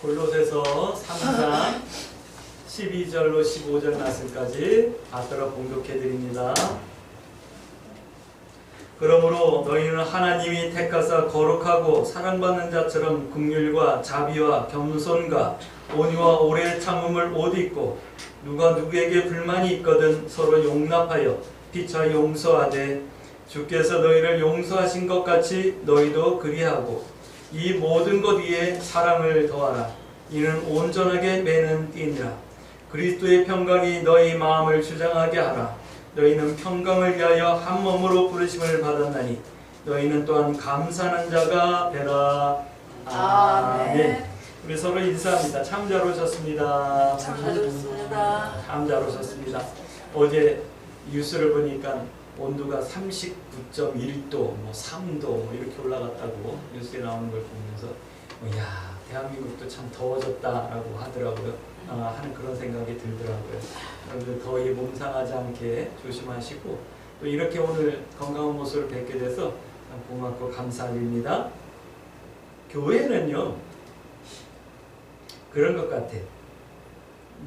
골로새서 3장 12절로 15절 말씀까지 받들어 봉독해 드립니다. 그러므로 너희는 하나님이 택하사 거룩하고 사랑받는 자처럼 긍휼과 자비와 겸손과 온유와 오래 참음을 옷 입고 누가 누구에게 불만이 있거든 서로 용납하여 피차 용서하되 주께서 너희를 용서하신 것 같이 너희도 그리하고 이 모든 것 위에 사랑을 더하라. 이는 온전하게 매는 띠니라. 그리스도의 평강이 너희 마음을 주장하게 하라. 너희는 평강을 위하여 한 몸으로 부르심을 받았나니 너희는 또한 감사하는 자가 되라. 아멘. 우리 서로 인사합니다. 참 잘 오셨습니다. 참 잘 오셨습니다. 참 잘 오셨습니다. 어제 뉴스를 보니까 온도가 39.1도, 3도 이렇게 올라갔다고 뉴스에 나오는 걸 보면서 야, 대한민국도 참 더워졌다라고 하더라고요. 하는 그런 생각이 들더라고요. 여러분들 더위에 몸 상하지 않게 조심하시고 또 이렇게 오늘 건강한 모습을 뵙게 돼서 참 고맙고 감사드립니다. 교회는요 그런 것 같아요.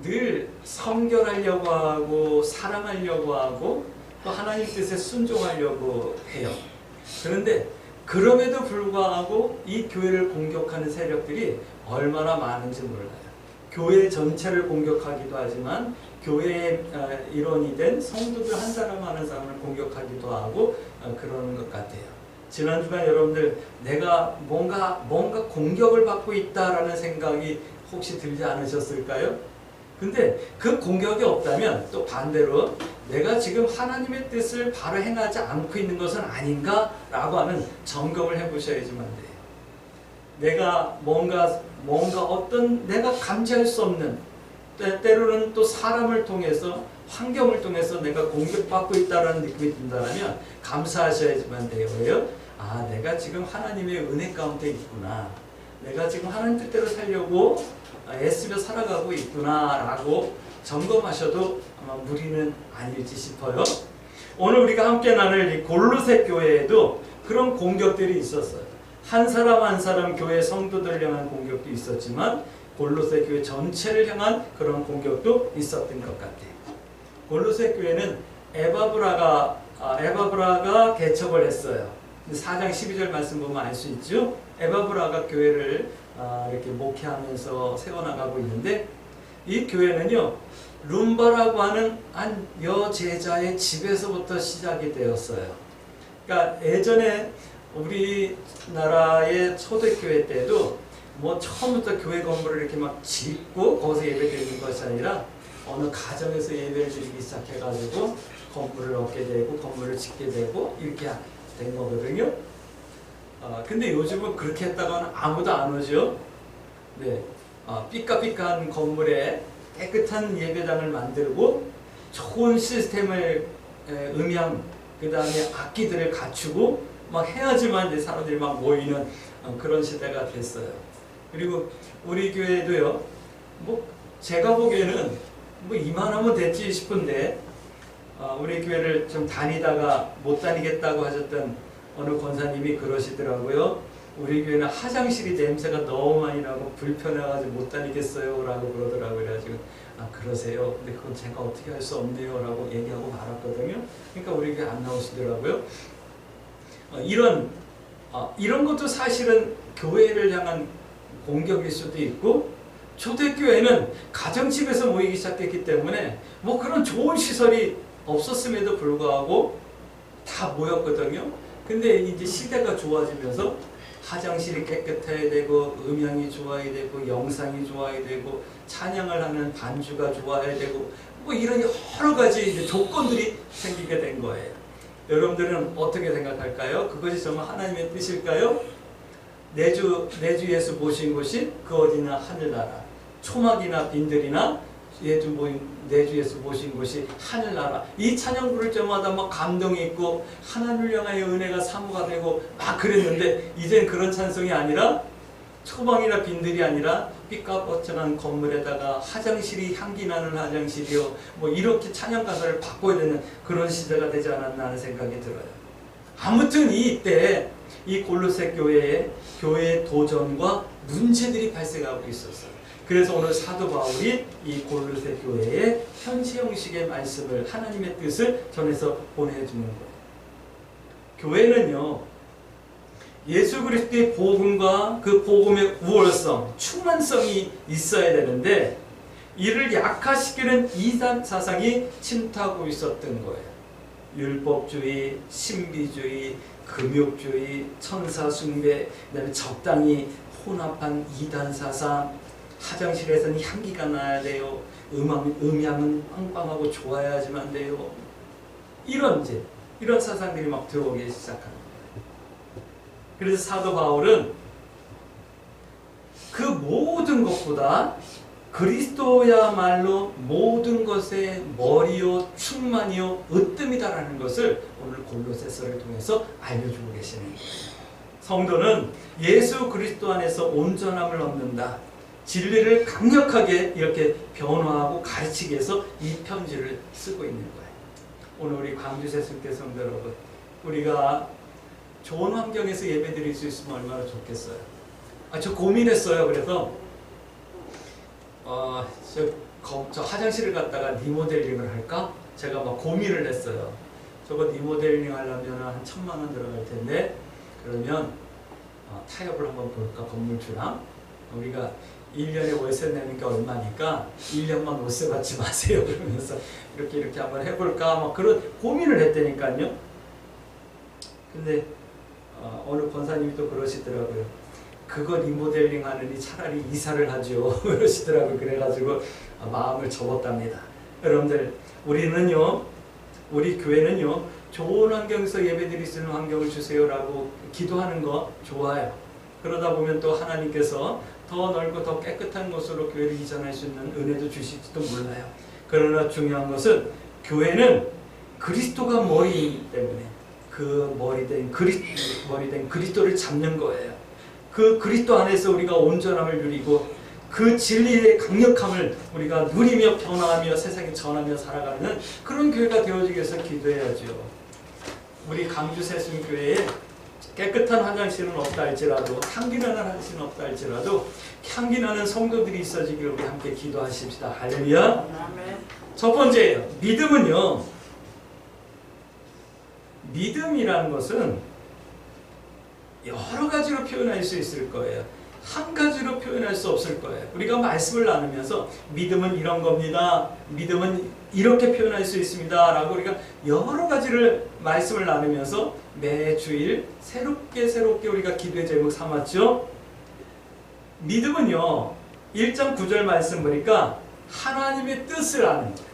늘 성결하려고 하고 사랑하려고 하고 또 하나님 뜻에 순종하려고 해요. 그런데 그럼에도 불구하고 이 교회를 공격하는 세력들이 얼마나 많은지 몰라요. 교회 전체를 공격하기도 하지만 교회의 일원이 된 성도들 한 사람 한 사람을 공격하기도 하고 그러는 것 같아요. 지난 주간 여러분들 내가 뭔가 공격을 받고 있다라는 생각이 혹시 들지 않으셨을까요? 근데 그 공격이 없다면 또 반대로 내가 지금 하나님의 뜻을 바로 행하지 않고 있는 것은 아닌가? 라고 하는 점검을 해보셔야지만 돼요. 내가 뭔가 어떤 내가 감지할 수 없는 때로는 또 사람을 통해서 환경을 통해서 내가 공격받고 있다는 느낌이 든다면 감사하셔야지만 돼요. 왜요? 아, 내가 지금 하나님의 은혜 가운데 있구나. 내가 지금 하나님 뜻대로 살려고 애쓰며 살아가고 있구나 라고 점검하셔도 아마 무리는 아닐지 싶어요. 오늘 우리가 함께 나눌 이 골로새 교회에도 그런 공격들이 있었어요. 한 사람 한 사람 교회 성도들을 향한 공격도 있었지만 골로새 교회 전체를 향한 그런 공격도 있었던 것 같아요. 골로새 교회는 에바브라가 개척을 했어요. 4장 12절 말씀 보면 알 수 있죠. 에바브라가 교회를 이렇게 목회하면서 세워나가고 있는데 이 교회는요 룸바라고 하는 한 여제자의 집에서부터 시작이 되었어요. 그러니까 예전에 우리나라의 초대교회 때도 처음부터 교회 건물을 이렇게 막 짓고 거기서 예배드리는 것이 아니라 어느 가정에서 예배를 드리기 시작해가지고 건물을 얻게 되고 건물을 짓게 되고 이렇게 된 거거든요. 근데 요즘은 그렇게 했다가는 아무도 안 오죠. 네, 삐까삐까한 건물에 깨끗한 예배당을 만들고 좋은 시스템을 음향 그 다음에 악기들을 갖추고 막 해야지만 이제 사람들이 막 모이는 그런 시대가 됐어요. 그리고 우리 교회도요. 제가 보기에는 이만하면 됐지 싶은데 우리 교회를 좀 다니다가 못 다니겠다고 하셨던 어느 권사님이 그러시더라고요. 우리 교회는 화장실이 냄새가 너무 많이 나고 불편해가지고 못 다니겠어요 라고 그러더라고요. 그래가지고 그러세요. 근데 그건 제가 어떻게 할 수 없네요 라고 얘기하고 말았거든요. 그러니까 우리 교회 안 나오시더라고요. 이런 것도 사실은 교회를 향한 공격일 수도 있고 초대교회는 가정집에서 모이기 시작했기 때문에 그런 좋은 시설이 없었음에도 불구하고 다 모였거든요. 근데 이제 시대가 좋아지면서 화장실이 깨끗해야 되고 음향이 좋아야 되고 영상이 좋아야 되고 찬양을 하는 반주가 좋아야 되고 이런 여러 가지 이제 조건들이 생기게 된 거예요. 여러분들은 어떻게 생각할까요? 그것이 정말 하나님의 뜻일까요? 내주 예수 모신 곳이 그 어디나 하늘나라, 초막이나 빈들이나 내주 예수 모신 곳이 하늘나라. 이 찬양 부를 때마다 막 감동이 있고 하나님을 향하여 은혜가 사모가 되고 막 그랬는데 이젠 그런 찬송이 아니라 초막이나 빈들이 아니라 삐까뻔쩍한 건물에다가 화장실이 향기 나는 화장실이요 이렇게 찬양 가사를 바꿔야 되는 그런 시대가 되지 않았나 하는 생각이 들어요. 아무튼 이때 이 골로새 교회의 도전과 문제들이 발생하고 있었어요. 그래서 오늘 사도 바울이 이 골로새 교회에 현시 형식의 말씀을, 하나님의 뜻을 전해서 보내주는 거예요. 교회는요, 예수 그리스도의 복음과 그 복음의 우월성, 충만성이 있어야 되는데 이를 약화시키는 이단 사상이 침투하고 있었던 거예요. 율법주의, 신비주의, 금욕주의, 천사숭배, 그다음에 적당히 혼합한 이단 사상, 화장실에서는 향기가 나야 돼요. 음향은 빵빵하고 좋아야지만 돼요. 이런 사상들이 막 들어오기 시작하는 거예요. 그래서 사도 바울은 그 모든 것보다 그리스도야말로 모든 것의 머리요 충만이요 으뜸이다라는 것을 오늘 골로새서를 통해서 알려주고 계시는 거예요. 성도는 예수 그리스도 안에서 온전함을 얻는다. 진리를 강력하게 이렇게 변화하고 가르치기 위해서 이 편지를 쓰고 있는 거예요. 오늘 우리 광주세술교 성도 여러분, 우리가 좋은 환경에서 예배 드릴 수 있으면 얼마나 좋겠어요. 저 고민했어요. 그래서 저 화장실을 갔다가 리모델링을 할까? 제가 막 고민을 했어요. 저거 리모델링 하려면 한 1,000만 원 들어갈 텐데, 그러면 타협을 한번 볼까? 건물주랑 우리가 1년에 월세 내니까 얼마니까 1년만 월세 받지 마세요. 그러면서 이렇게 한번 해볼까? 막 그런 고민을 했다니까요. 근데 어느 권사님이 또 그러시더라고요. 그거 리모델링 하느니 차라리 이사를 하죠. 그러시더라고요. 그래가지고 마음을 접었답니다. 여러분들, 우리 교회는요, 좋은 환경에서 예배드릴 수 있는 환경을 주세요라고 기도하는 거 좋아요. 그러다 보면 또 하나님께서 더 넓고 더 깨끗한 곳으로 교회를 이전할 수 있는 은혜도 주실지도 몰라요. 그러나 중요한 것은 교회는 그리스도가 머리이기 때문에 그 머리된 그리스도를 잡는 거예요. 그 그리스도 안에서 우리가 온전함을 누리고 그 진리의 강력함을 우리가 누리며 변화하며 세상에 전하며 살아가는 그런 교회가 되어지기 위해서 기도해야죠. 우리 강주세순교회에 깨끗한 화장실은 없다 할지라도, 향기나는 화장실은 없다 할지라도 향기나는 성도들이 있어지기를 우리 함께 기도하십시다. 할렐루야. 첫 번째예요. 믿음은요, 믿음이라는 것은 여러 가지로 표현할 수 있을 거예요. 한 가지로 표현할 수 없을 거예요. 우리가 말씀을 나누면서 믿음은 이런 겁니다. 믿음은 이렇게 표현할 수 있습니다. 라고 우리가 여러 가지를 말씀을 나누면서 매주일 새롭게 우리가 기도의 제목 삼았죠. 믿음은요, 1장 9절 말씀 보니까 하나님의 뜻을 아는 거예요.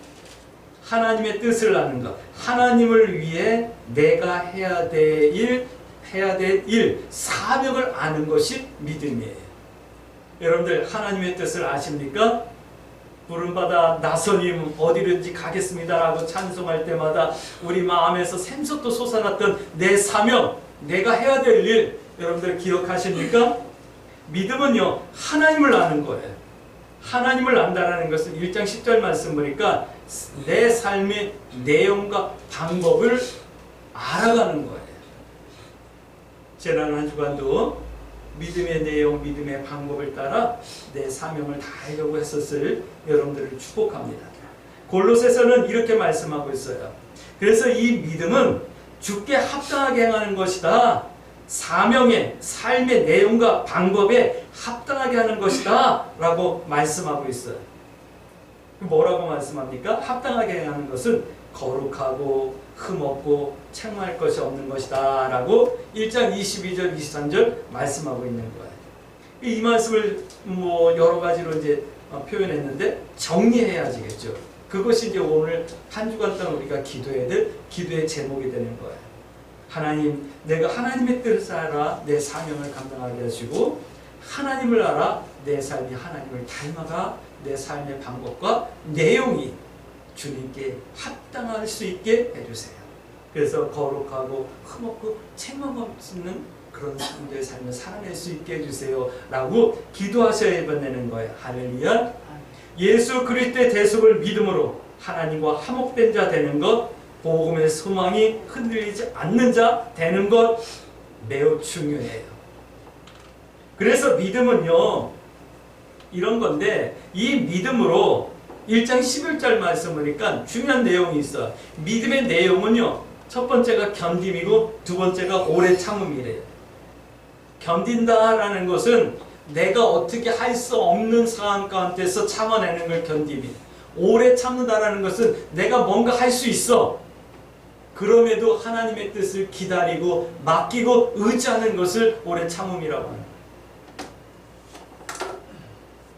하나님의 뜻을 아는 것. 하나님을 위해 내가 해야 될 일, 사명을 아는 것이 믿음이에요. 여러분들, 하나님의 뜻을 아십니까? 부름받아 나선님 어디든지 가겠습니다라고 찬송할 때마다 우리 마음에서 샘솟도 솟아났던 내 사명, 내가 해야 될 일, 여러분들 기억하십니까? 믿음은요, 하나님을 아는 거예요. 하나님을 안다라는 것은 1장 10절 말씀 보니까 내 삶의 내용과 방법을 알아가는 거예요. 지난 한 주간도 믿음의 내용, 믿음의 방법을 따라 내 사명을 다하려고 했었을 여러분들을 축복합니다. 골로새서는 이렇게 말씀하고 있어요. 그래서 이 믿음은 주께 합당하게 행하는 것이다. 사명의, 삶의 내용과 방법에 합당하게 하는 것이다 라고 말씀하고 있어요. 뭐라고 말씀합니까? 합당하게 행하는 것은 거룩하고 흠없고 책망할 것이 없는 것이다 라고 1장 22절 23절 말씀하고 있는 거예요. 이 말씀을 여러 가지로 이제 표현했는데 정리해야지겠죠. 그것이 이제 오늘 한 주간 동안 우리가 기도해야 될 기도의 제목이 되는 거예요. 하나님, 내가 하나님의 뜻을 알아 내 사명을 감당하게 하시고, 하나님을 알아 내 삶이 하나님을 닮아가 내 삶의 방법과 내용이 주님께 합당할 수 있게 해주세요. 그래서 거룩하고 흠없고 책망 없는 그런 성도의 삶을 살아낼 수 있게 해주세요 라고 기도하셔야 이번에는 거예요. 할렐루야. 예수 그리스도의 대속을 믿음으로 하나님과 화목된 자 되는 것, 복음의 소망이 흔들리지 않는 자 되는 것 매우 중요해요. 그래서 믿음은요, 이런 건데, 이 믿음으로 1장 11절 말씀 보니까 중요한 내용이 있어요. 믿음의 내용은요, 첫 번째가 견딤이고 두 번째가 오래 참음이래요. 견딘다라는 것은 내가 어떻게 할 수 없는 상황 가운데서 참아내는 걸 견딤이. 오래 참는다라는 것은 내가 뭔가 할 수 있어. 그럼에도 하나님의 뜻을 기다리고 맡기고 의지하는 것을 오래 참음이라고 합니다.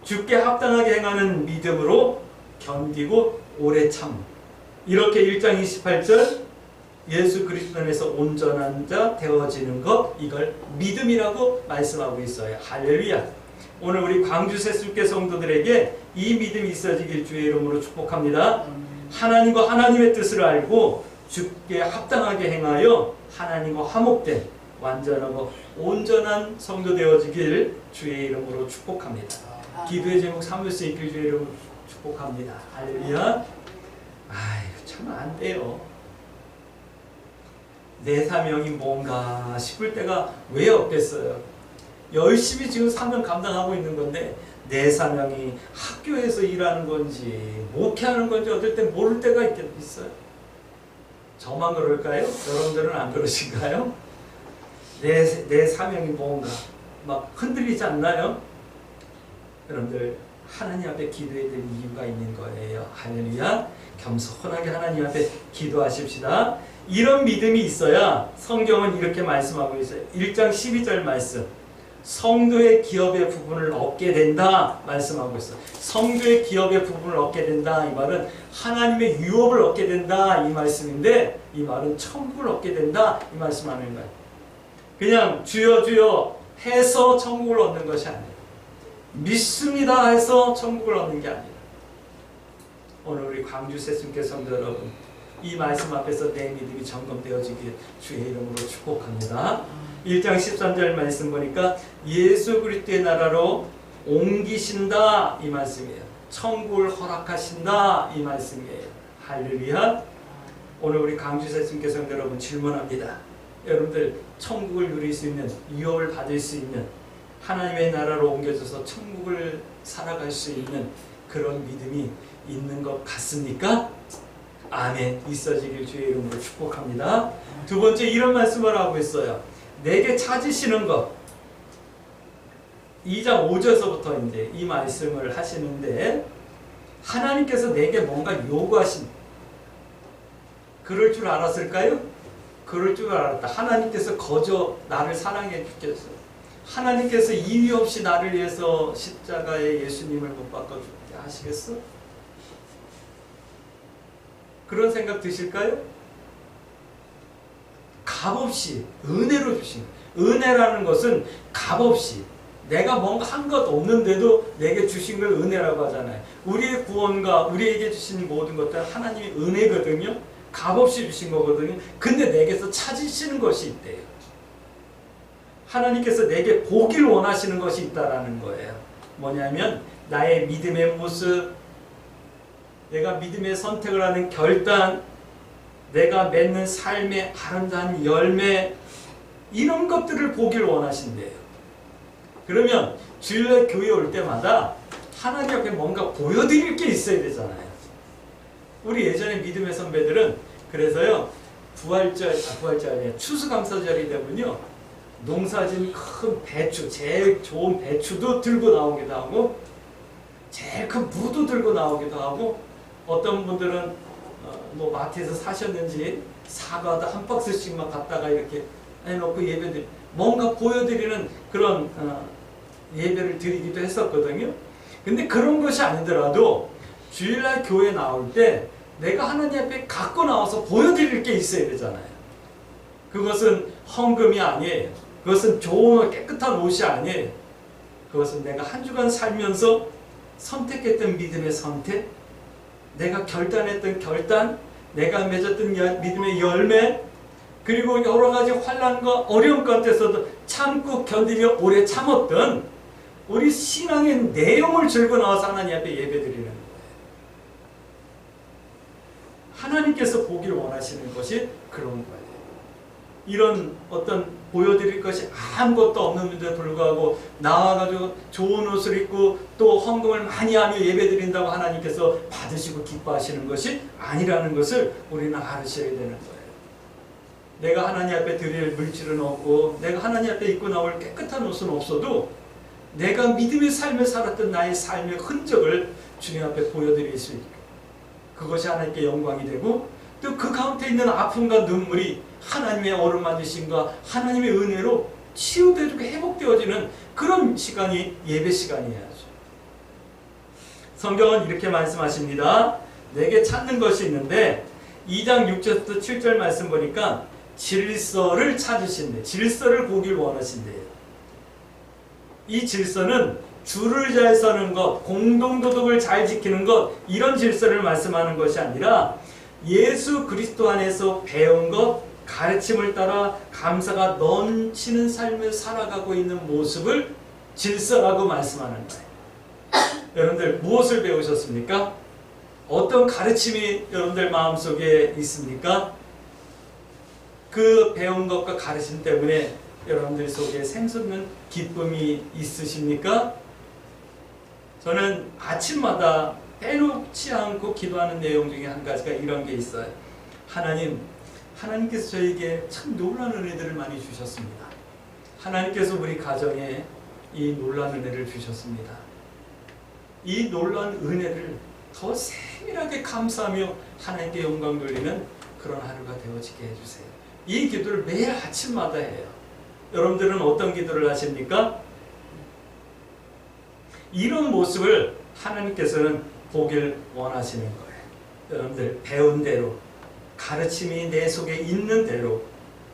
주께 합당하게 행하는 믿음으로 견디고 오래 참. 이렇게 1장 28절 예수 그리스도 안에서 온전한 자 되어지는 것, 이걸 믿음이라고 말씀하고 있어요. 할렐루야. 오늘 우리 광주 새순교 성도들에게 이 믿음이 있어지길 주의 이름으로 축복합니다. 하나님과 하나님의 뜻을 알고 주께 합당하게 행하여 하나님과 화목된 완전하고 온전한 성도 되어지길 주의 이름으로 축복합니다. 기도의 제목 삼을 수 있길 주의 이름으로 축복합니다. 할렐루야. 아이고 참 안 돼요. 내 사명이 뭔가 싶을 때가 왜 없겠어요. 열심히 지금 사명 감당하고 있는 건데 내 사명이 학교에서 일하는 건지 목회하는 건지 어떨 때 모를 때가 있어요. 저만 그럴까요? 여러분들은 안 그러신가요? 내 사명이 뭔가 막 흔들리지 않나요? 여러분들 하나님 앞에 기도해야 될 이유가 있는 거예요. 할렐루야. 겸손하게 하나님 앞에 기도하십시다. 이런 믿음이 있어야 성경은 이렇게 말씀하고 있어요. 1장 12절 말씀. 성도의 기업의 부분을 얻게 된다 말씀하고 있어요. 성도의 기업의 부분을 얻게 된다, 이 말은 하나님의 유업을 얻게 된다 이 말씀인데, 이 말은 천국을 얻게 된다 이 말씀하는 거예요. 그냥 주여 주여 해서 천국을 얻는 것이 아니에요. 믿습니다 해서 천국을 얻는 게 아니에요. 오늘 우리 광주 새순교 성도 여러분, 이 말씀 앞에서 내 믿음이 점검되어지길 주의 이름으로 축복합니다. 1장 13절 말씀 보니까 예수 그리스도의 나라로 옮기신다 이 말씀이에요. 천국을 허락하신다 이 말씀이에요. 할렐루야. 오늘 우리 광주 새순교 성도 여러분 질문합니다. 여러분들 천국을 누릴 수 있는, 유업을 받을 수 있는, 하나님의 나라로 옮겨져서 천국을 살아갈 수 있는 그런 믿음이 있는 것 같습니까? 아멘. 있어지길 주의 이름으로 축복합니다. 두 번째 이런 말씀을 하고 있어요. 내게 찾으시는 것. 2장 5절서부터 이제 이 말씀을 하시는데, 하나님께서 내게 뭔가 요구하신, 그럴 줄 알았을까요? 그럴 줄 알았다. 하나님께서 거저 나를 사랑해 주셨어요. 하나님께서 이유 없이 나를 위해서 십자가에 예수님을 못 박아 죽게 하시겠어? 그런 생각 드실까요? 값없이 은혜로 주신, 은혜라는 것은 값없이 내가 뭔가 한 것 없는데도 내게 주신 걸 은혜라고 하잖아요. 우리의 구원과 우리에게 주신 모든 것들은 하나님의 은혜거든요. 값없이 주신 거거든요. 근데 내게서 찾으시는 것이 있대요. 하나님께서 내게 보길 원하시는 것이 있다라는 거예요. 뭐냐면 나의 믿음의 모습, 내가 믿음의 선택을 하는 결단, 내가 맺는 삶의 아름다운 열매, 이런 것들을 보길 원하신대요. 그러면 주일날 교회 올 때마다 하나님 앞에 뭔가 보여드릴 게 있어야 되잖아요. 우리 예전에 믿음의 선배들은 그래서요, 부활절이 아니라 추수감사절이 되면요, 농사진 큰 배추, 제일 좋은 배추도 들고 나오기도 하고, 제일 큰 무도 들고 나오기도 하고, 어떤 분들은 뭐 마트에서 사셨는지 사과도 한 박스씩만 갖다가 이렇게 해놓고 예배드리, 뭔가 보여드리는 그런 예배를 드리기도 했었거든요. 근데 그런 것이 아니더라도 주일날 교회 나올 때 내가 하나님 앞에 갖고 나와서 보여드릴 게 있어야 되잖아요. 그것은 헌금이 아니에요. 그것은 좋은 깨끗한 옷이 아니에요. 그것은 내가 한 주간 살면서 선택했던 믿음의 선택, 내가 결단했던 결단, 내가 맺었던 믿음의 열매, 그리고 여러 가지 환난과 어려움 가운데서도 참고 견디며 오래 참았던 우리 신앙의 내용을 들고 나와서 하나님 앞에 예배드리는 거예요. 하나님께서 보기를 원하시는 것이 그런 거예요. 이런 어떤 보여드릴 것이 아무것도 없는데 불구하고 나와가지고 좋은 옷을 입고 또 헌금을 많이 하며 예배드린다고 하나님께서 받으시고 기뻐하시는 것이 아니라는 것을 우리는 알으셔야 되는 거예요. 내가 하나님 앞에 드릴 물질은 없고 내가 하나님 앞에 입고 나올 깨끗한 옷은 없어도 내가 믿음의 삶을 살았던 나의 삶의 흔적을 주님 앞에 보여드릴 수 있고 그것이 하나님께 영광이 되고 또 그 가운데 있는 아픔과 눈물이 하나님의 어루만지심과 하나님의 은혜로 치유되고 회복되어지는 그런 시간이 예배 시간이어야죠. 성경은 이렇게 말씀하십니다. 내게 찾는 것이 있는데 2장 6절부터 7절 말씀 보니까 질서를 찾으신대. 질서를 보길 원하신대요. 이 질서는 줄을 잘 서는 것, 공동도덕을 잘 지키는 것, 이런 질서를 말씀하는 것이 아니라 예수 그리스도 안에서 배운 것, 가르침을 따라 감사가 넘치는 삶을 살아가고 있는 모습을 질서라고 말씀하는 거예요. 여러분들 무엇을 배우셨습니까? 어떤 가르침이 여러분들 마음속에 있습니까? 그 배운 것과 가르침 때문에 여러분들 속에 샘솟는 기쁨이 있으십니까? 저는 아침마다 빼놓지 않고 기도하는 내용 중에 한 가지가 이런 게 있어요. 하나님께서 저에게 참 놀라운 은혜들을 많이 주셨습니다. 하나님께서 우리 가정에 이 놀라운 은혜를 주셨습니다. 이 놀라운 은혜를 더 세밀하게 감사하며 하나님께 영광 돌리는 그런 하루가 되어지게 해주세요. 이 기도를 매일 아침마다 해요. 여러분들은 어떤 기도를 하십니까? 이런 모습을 하나님께서는 보길 원하시는 거예요. 여러분들 배운 대로, 가르침이 내 속에 있는 대로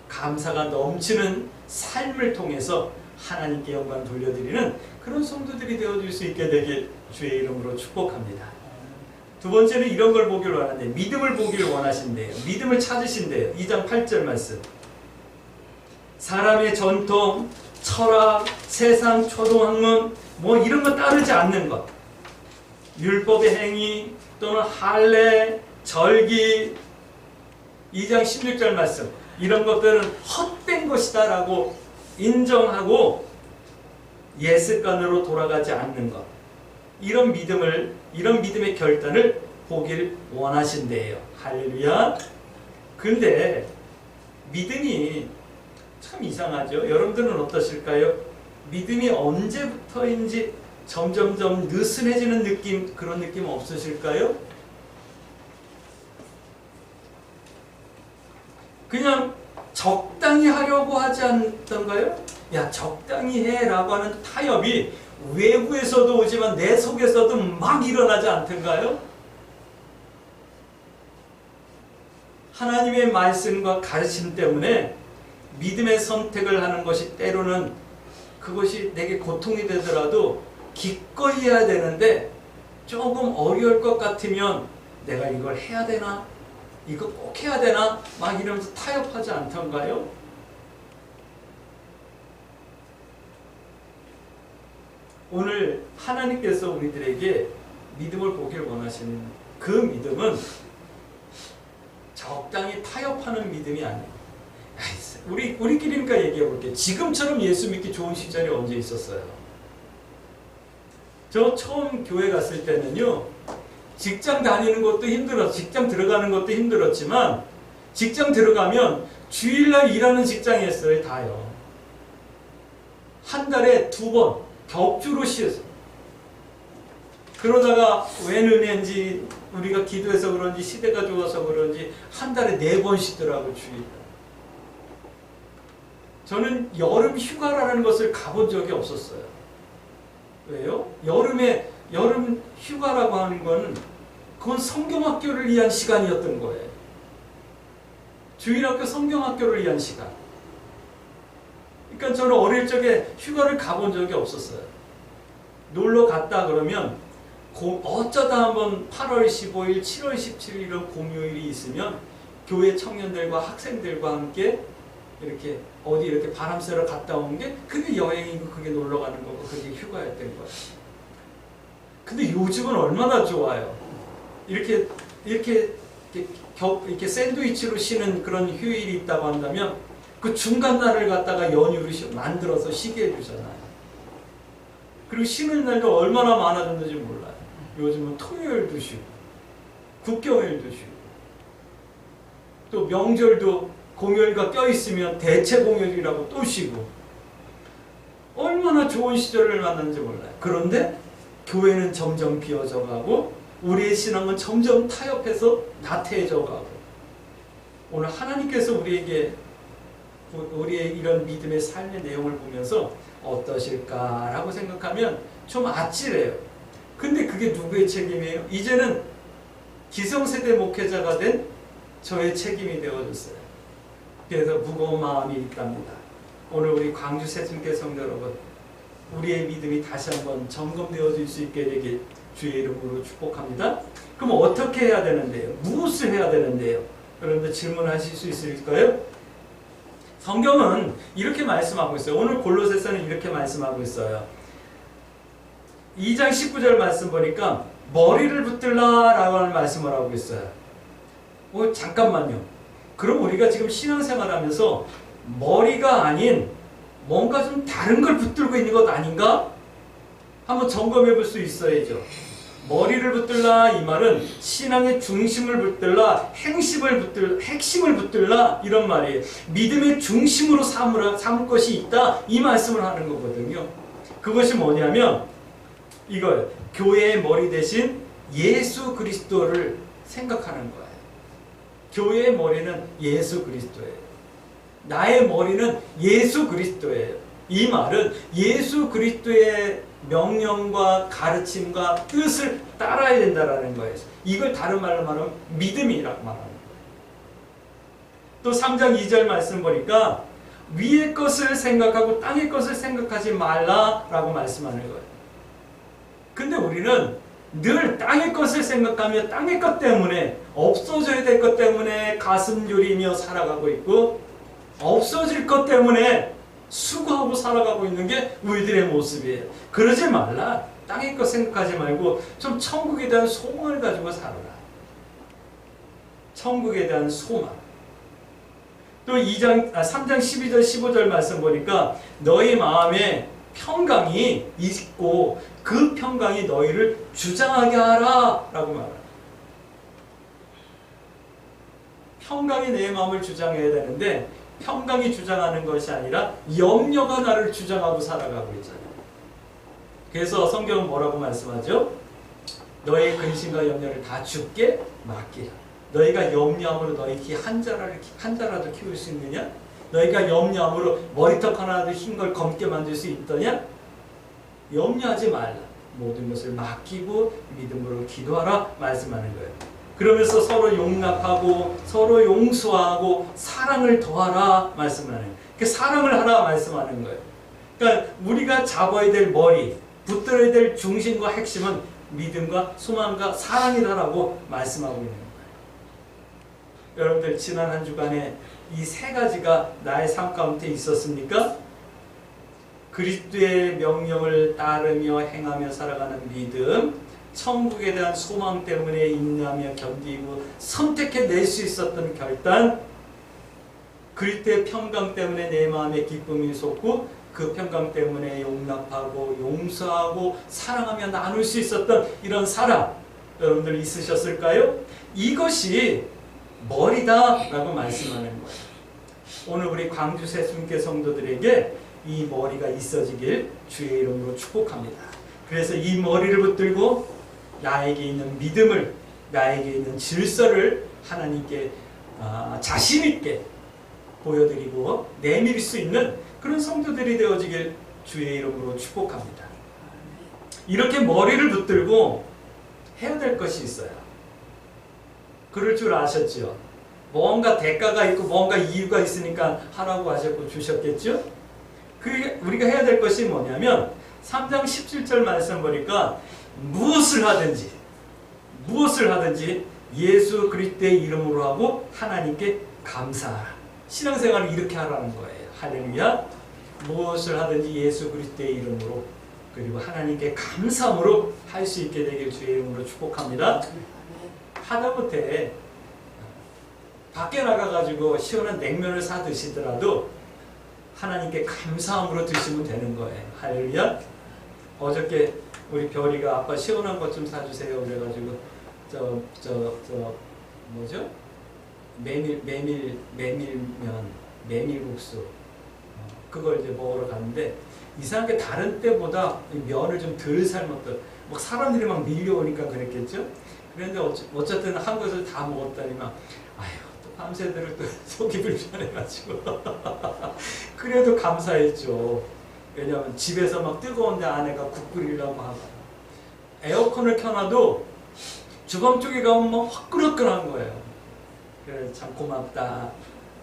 감사가 넘치는 삶을 통해서 하나님께 영광 돌려드리는 그런 성도들이 되어줄 수 있게 되길 주의 이름으로 축복합니다. 두 번째는 이런 걸 보길 원하는데 믿음을 보길 원하신대요. 믿음을 찾으신대요. 2장 8절 말씀. 사람의 전통, 철학, 세상 초등학문 뭐 이런 거 따르지 않는 것, 율법의 행위 또는 할례, 절기, 2장 16절 말씀, 이런 것들은 헛된 것이다 라고 인정하고 옛 습관으로 돌아가지 않는 것, 이런 믿음의 결단을 보길 원하신대요. 할렐루야. 근데 믿음이 참 이상하죠. 여러분들은 어떠실까요? 믿음이 언제부터인지 점점점 느슨해지는 느낌, 그런 느낌 없으실까요? 그냥 적당히 하려고 하지 않던가요? 야, 적당히 해라고 하는 타협이 외부에서도 오지만 내 속에서도 막 일어나지 않던가요? 하나님의 말씀과 가르침 때문에 믿음의 선택을 하는 것이 때로는 그것이 내게 고통이 되더라도 기꺼이 해야 되는데 조금 어려울 것 같으면 내가 이걸 해야 되나? 이거 꼭 해야 되나? 막 이러면서 타협하지 않던가요? 오늘 하나님께서 우리들에게 믿음을 보길 원하시는 그 믿음은 적당히 타협하는 믿음이 아니에요. 우리끼리니까 얘기해 볼게요. 지금처럼 예수 믿기 좋은 시절이 언제 있었어요? 저 처음 교회 갔을 때는요, 직장 다니는 것도 힘들었어. 직장 들어가는 것도 힘들었지만 직장 들어가면 주일날 일하는 직장이었어요. 다요. 한 달에 2번 격주로 쉬었어요. 그러다가 웬 은혜인지 우리가 기도해서 그런지 시대가 좋아서 그런지 한 달에 4번 쉬더라고요. 주일. 저는 여름 휴가라는 것을 가본 적이 없었어요. 왜요? 여름 휴가라고 하는 건 그건 성경학교를 위한 시간이었던 거예요. 주일학교 성경학교를 위한 시간. 그러니까 저는 어릴 적에 휴가를 가본 적이 없었어요. 놀러 갔다 그러면 어쩌다 한번 8월 15일, 7월 17일 이런 공휴일이 있으면 교회 청년들과 학생들과 함께 이렇게 어디 이렇게 바람 쐬러 갔다 온 게 그게 여행이고 그게 놀러 가는 거고 그게 휴가였던 거예요. 근데 요즘은 얼마나 좋아요. 이렇게 샌드위치로 쉬는 그런 휴일이 있다고 한다면 그 중간 날을 갖다가 연휴로 만들어서 쉬게 해주잖아요. 그리고 쉬는 날도 얼마나 많아졌는지 몰라요. 요즘은 토요일도 쉬고 국경일도 쉬고 또 명절도 공휴일과 껴있으면 대체 공휴일이라고 또 쉬고 얼마나 좋은 시절을 만났는지 몰라요. 그런데 교회는 점점 비어져 가고 우리의 신앙은 점점 타협해서 나태해져 가고 오늘 하나님께서 우리에게 우리의 이런 믿음의 삶의 내용을 보면서 어떠실까라고 생각하면 좀 아찔해요. 근데 그게 누구의 책임이에요? 이제는 기성세대 목회자가 된 저의 책임이 되어졌어요. 그래서 무거운 마음이 있답니다. 오늘 우리 광주 새순교 성도 여러분, 우리의 믿음이 다시 한번 점검되어질 수 있게 되길 주의 이름으로 축복합니다. 그럼 어떻게 해야 되는데요? 무엇을 해야 되는데요? 여러분들 질문하실 수 있을까요? 성경은 이렇게 말씀하고 있어요. 오늘 골로새서는 이렇게 말씀하고 있어요. 2장 19절 말씀 보니까 머리를 붙들라 라고 하는 말씀을 하고 있어요. 잠깐만요. 그럼 우리가 지금 신앙생활하면서 머리가 아닌 뭔가 좀 다른 걸 붙들고 있는 것 아닌가? 한번 점검해 볼 수 있어야죠. 머리를 붙들라 이 말은 신앙의 중심을 붙들라, 핵심을 붙들라 이런 말이에요. 믿음의 중심으로 삼을 것이 있다 이 말씀을 하는 거거든요. 그것이 뭐냐면 이걸 교회의 머리 대신 예수 그리스도를 생각하는 거예요. 교회의 머리는 예수 그리스도예요. 나의 머리는 예수 그리스도예요. 이 말은 예수 그리스도의 명령과 가르침과 뜻을 따라야 된다는 거예요. 이걸 다른 말로 말하면 믿음이라고 말하는 거예요. 또 3장 2절 말씀 보니까 위의 것을 생각하고 땅의 것을 생각하지 말라라고 말씀하는 거예요. 근데 우리는 늘 땅의 것을 생각하며 땅의 것 때문에 없어져야 될 것 때문에 가슴 졸이며 살아가고 있고 없어질 것 때문에 수고하고 살아가고 있는 게 우리들의 모습이에요. 그러지 말라. 땅의 것 생각하지 말고 좀 천국에 대한 소망을 가지고 살아라. 천국에 대한 소망. 또 3장 12절 15절 말씀 보니까 너희 마음에 평강이 있고 그 평강이 너희를 주장하게 하라 라고 말합니다. 평강이 내 마음을 주장해야 되는데 평강이 주장하는 것이 아니라 염려가 나를 주장하고 살아가고 있잖아요. 그래서 성경은 뭐라고 말씀하죠? 너의 근심과 염려를 다 주께 맡기라. 너희가 염려함으로 너희 키 한 자라도 키울 수 있느냐? 너희가 염려함으로 머리털 하나라도 흰 걸 검게 만들 수 있더냐? 염려하지 말라. 모든 것을 맡기고 믿음으로 기도하라 말씀하는 거예요. 그러면서 서로 용납하고 서로 용서하고 사랑을 더하라 말씀하는 거예요. 그 사랑을 하라 말씀하는 거예요. 그러니까 우리가 잡아야 될 머리, 붙들어야 될 중심과 핵심은 믿음과 소망과 사랑이다라고 말씀하고 있는 거예요. 여러분들 지난 한 주간에 이 세 가지가 나의 삶 가운데 있었습니까? 그리스도의 명령을 따르며 행하며 살아가는 믿음, 천국에 대한 소망 때문에 인내하며 견디고 선택해낼 수 있었던 결단, 그리스도의 평강 때문에 내 마음에 기쁨이 솟고 그 평강 때문에 용납하고 용서하고 사랑하며 나눌 수 있었던 이런 사랑, 여러분들 있으셨을까요? 이것이 머리다 라고 말씀하는 거예요. 오늘 우리 광주 새순교 성도들에게 이 머리가 있어지길 주의 이름으로 축복합니다. 그래서 이 머리를 붙들고 나에게 있는 믿음을, 나에게 있는 질서를 하나님께 자신 있게 보여드리고 내밀 수 있는 그런 성도들이 되어지길 주의 이름으로 축복합니다. 이렇게 머리를 붙들고 해야 될 것이 있어요. 그럴 줄 아셨죠? 뭔가 대가가 있고 뭔가 이유가 있으니까 하라고 하셨고 주셨겠죠? 우리가 해야 될 것이 뭐냐면 3장 17절 말씀 보니까 무엇을 하든지 예수 그리스도의 이름으로 하고 하나님께 감사하라. 신앙생활을 이렇게 하라는 거예요. 할렐루야. 무엇을 하든지 예수 그리스도의 이름으로 그리고 하나님께 감사함으로 할 수 있게 되길 주의 이름으로 축복합니다. 하다못해 밖에 나가가지고 시원한 냉면을 사 드시더라도 하나님께 감사함으로 드시면 되는 거예요. 할렐루야. 어저께 우리 별이가 아빠 시원한 것 좀 사주세요 그래가지고 뭐죠? 메밀국수 그걸 이제 먹으러 갔는데 이상하게 다른 때보다 면을 좀 덜 삶았던 막 사람들이 막 밀려오니까 그랬겠죠? 그런데 어쨌든 한국에서 다 먹었다니만 아휴 또 밤새도록 또 속이 불편해가지고 그래도 감사했죠. 왜냐하면 집에서 막 뜨거운데 아내가 국 끓이려고 하고 에어컨을 켜놔도 주방 쪽에 가면 막 화끈화끈한 거예요. 그래서 참 고맙다.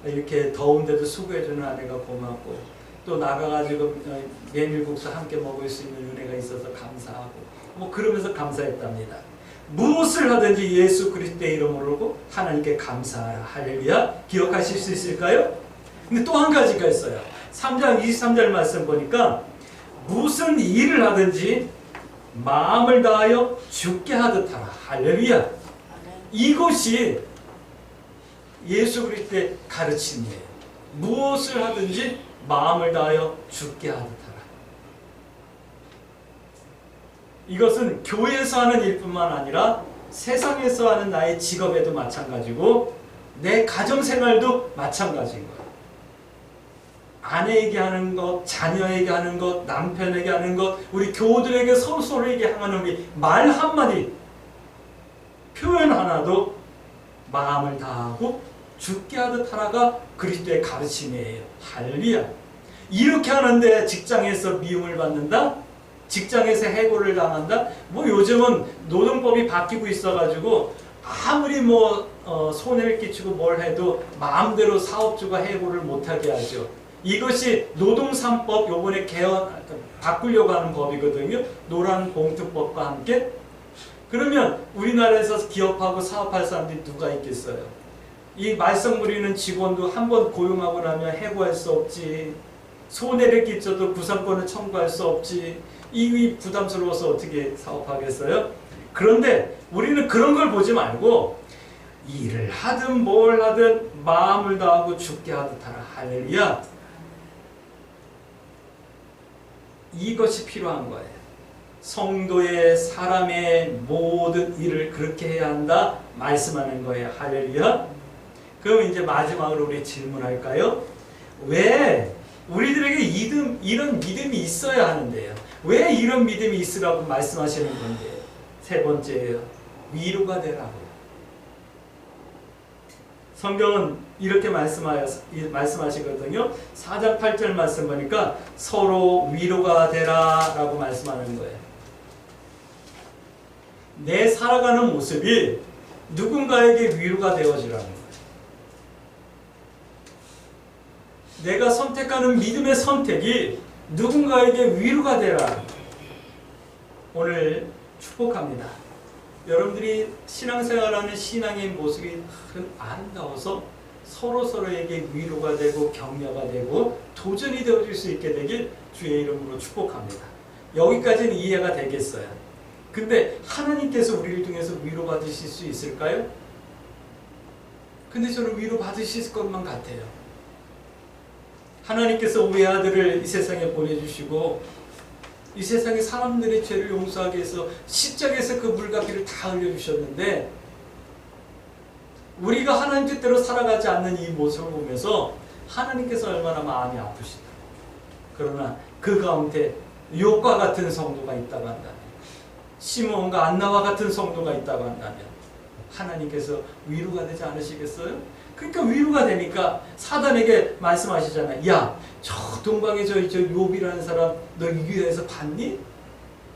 이렇게 더운데도 수고해주는 아내가 고맙고 또 나가가지고 메밀국수 함께 먹을 수 있는 은혜가 있어서 감사하고 뭐 그러면서 감사했답니다. 무엇을 하든지 예수 그리스도의 이름으로 하나님께 감사하라. 할렐루야. 기억하실 수 있을까요? 근데 또 한 가지가 있어요. 3장 23절 말씀 보니까 무슨 일을 하든지 마음을 다하여 주께 하듯 하라. 할렐루야. 이것이 예수 그리스도의 가르침이에요. 무엇을 하든지 마음을 다하여 주께 하듯 하라. 이것은 교회에서 하는 일뿐만 아니라 세상에서 하는 나의 직업에도 마찬가지고 내 가정생활도 마찬가지인 거예요. 아내에게 하는 것, 자녀에게 하는 것, 남편에게 하는 것, 우리 교우들에게 서로에게 향하는 우리 말 한마디, 표현 하나도 마음을 다하고 주께 하듯 하나가 그리스도의 가르침이에요. 할렐루야. 이렇게 하는데 직장에서 미움을 받는다? 직장에서 해고를 당한다? 뭐 요즘은 노동법이 바뀌고 있어가지고 아무리 손해를 끼치고 뭘 해도 마음대로 사업주가 해고를 못하게 하죠. 이것이 노동 3법 요번에 바꾸려고 하는 법이거든요. 노란봉투법과 함께. 그러면 우리나라에서 기업하고 사업할 사람들이 누가 있겠어요? 이 말썽 부리는 직원도 한번 고용하고 나면 해고할 수 없지. 손해를 끼쳐도 구상권을 청구할 수 없지. 이 부담스러워서 어떻게 사업하겠어요? 그런데 우리는 그런 걸 보지 말고 일을 하든 뭘 하든 마음을 다하고 주께 하듯 하라. 할렐루야. 이것이 필요한 거예요. 성도의 사람의 모든 일을 그렇게 해야 한다 말씀하는 거예요. 할렐루야. 그럼 이제 마지막으로 우리 질문할까요? 왜 우리들에게 이런 믿음이 있어야 하는데요? 왜 이런 믿음이 있으라고 말씀하시는 건데요? 세 번째예요. 위로가 되라고요. 성경은 이렇게 말씀하시거든요. 4장 8절 말씀 보니까 서로 위로가 되라 라고 말씀하는 거예요. 내 살아가는 모습이 누군가에게 위로가 되어지라는 거예요. 내가 선택하는 믿음의 선택이 누군가에게 위로가 되라. 오늘 축복합니다. 여러분들이 신앙생활하는 신앙의 모습이 아름다워서 서로에게 위로가 되고 격려가 되고 도전이 되어질 수 있게 되길 주의 이름으로 축복합니다. 여기까지는 이해가 되겠어요. 근데 하나님께서 우리를 통해서 위로받으실 수 있을까요? 근데 저는 위로받으실 것만 같아요. 하나님께서 외아들을 이 세상에 보내주시고 이 세상의 사람들의 죄를 용서하기 위해서 십자가에서 그 물값비를 다 흘려주셨는데 우리가 하나님 뜻대로 살아가지 않는 이 모습을 보면서 하나님께서 얼마나 마음이 아프시다. 그러나 그 가운데 욥과 같은 성도가 있다고 한다면, 시므온과 안나와 같은 성도가 있다고 한다면 하나님께서 위로가 되지 않으시겠어요? 그러니까 위로가 되니까 사단에게 말씀하시잖아요. 야, 저 동방에 저 욥이라는 사람 너 위로해서 봤니?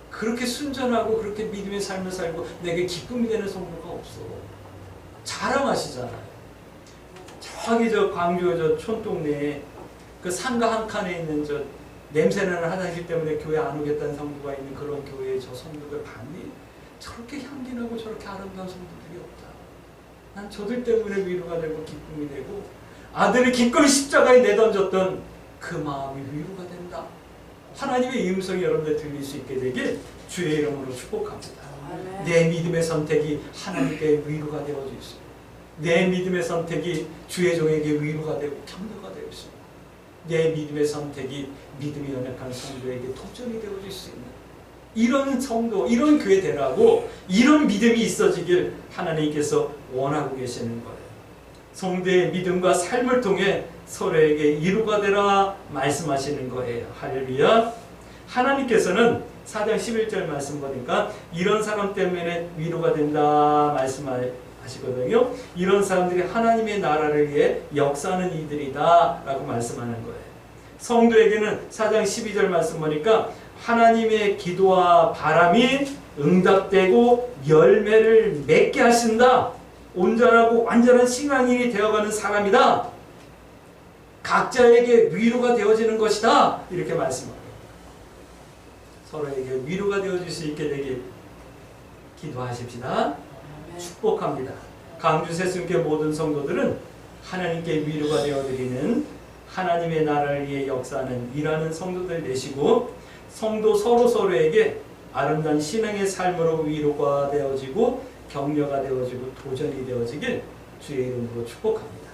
그렇게 순전하고 그렇게 믿음의 삶을 살고 내게 기쁨이 되는 성도가 없어. 자랑하시잖아요. 저기 저 광주 저 촌동네에 그 상가 한 칸에 있는 저 냄새나는 화장실 때문에 교회 안 오겠다는 성도가 있는 그런 교회에 저 성도들 봤니? 저렇게 향기나고 저렇게 아름다운 성도들이 없다. 난 저들 때문에 위로가 되고 기쁨이 되고 아들이 기꺼이 십자가에 내던졌던 그 마음이 위로가 된다. 하나님의 음성이 여러분들 들릴 수 있게 되길 주의 이름으로 축복합니다. 내 믿음의 선택이 하나님께 위로가 되어주십시오. 내 믿음의 선택이 주의 종에게 위로가 되고 격려가 되고 있습니다. 내 믿음의 선택이 믿음이 연약한 성도에게 도전이 되어질 수 있는 이런 성도, 이런 교회 되라고 이런 믿음이 있어지길 하나님께서 원하고 계시는 거예요. 성도의 믿음과 삶을 통해 서로에게 위로가 되라 말씀하시는 거예요. 할렐루야. 하나님께서는 4장 11절 말씀 보니까 이런 사람 때문에 위로가 된다 말씀하시거든요. 이런 사람들이 하나님의 나라를 위해 역사하는 이들이다 라고 말씀하는 거예요. 성도에게는 4장 12절 말씀 보니까 하나님의 기도와 바람이 응답되고 열매를 맺게 하신다. 온전하고 완전한 신앙인이 되어가는 사람이다. 각자에게 위로가 되어지는 것이다. 이렇게 말씀합니다. 서로에게 위로가 되어질 수 있게 되길 기도하십시다. 축복합니다. 강주 새순교 모든 성도들은 하나님께 위로가 되어드리는 하나님의 나라를 위해 역사하는 일하는 성도들 되시고 성도 서로에게 아름다운 신앙의 삶으로 위로가 되어지고 격려가 되어지고 도전이 되어지길 주의 이름으로 축복합니다.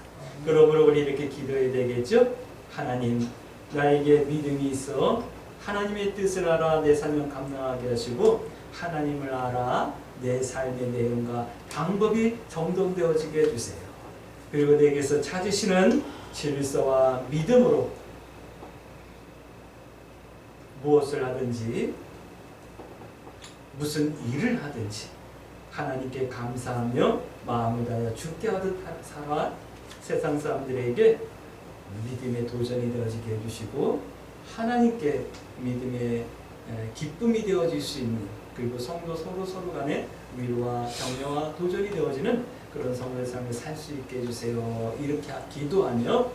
그러므로 우리 이렇게 기도해야 되겠죠? 하나님, 나에게 믿음이 있어 하나님의 뜻을 알아 내 삶을 감당하게 하시고 하나님을 알아 내 삶의 내용과 방법이 정돈되어지게 해주세요. 그리고 내게서 찾으시는 질서와 믿음으로 무엇을 하든지 무슨 일을 하든지 하나님께 감사하며 마음을 다하여 죽게 하듯 살아 세상 사람들에게 믿음의 도전이 되어지게 해주시고 하나님께 믿음의 기쁨이 되어질 수 있는 그리고 성도 서로 간에 위로와 격려와 도전이 되어지는 그런 성도의 삶을 살 수 있게 해주세요. 이렇게 기도하며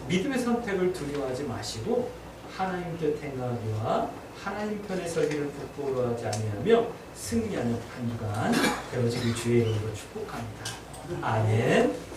믿음의 선택을 두려워하지 마시고 하나님 뜻 행하기와 하나님 편에 서기를 부끄러워하지 아니하며 승리하는 한 주간 되어지길 주의 이름으로 축복합니다. 아멘.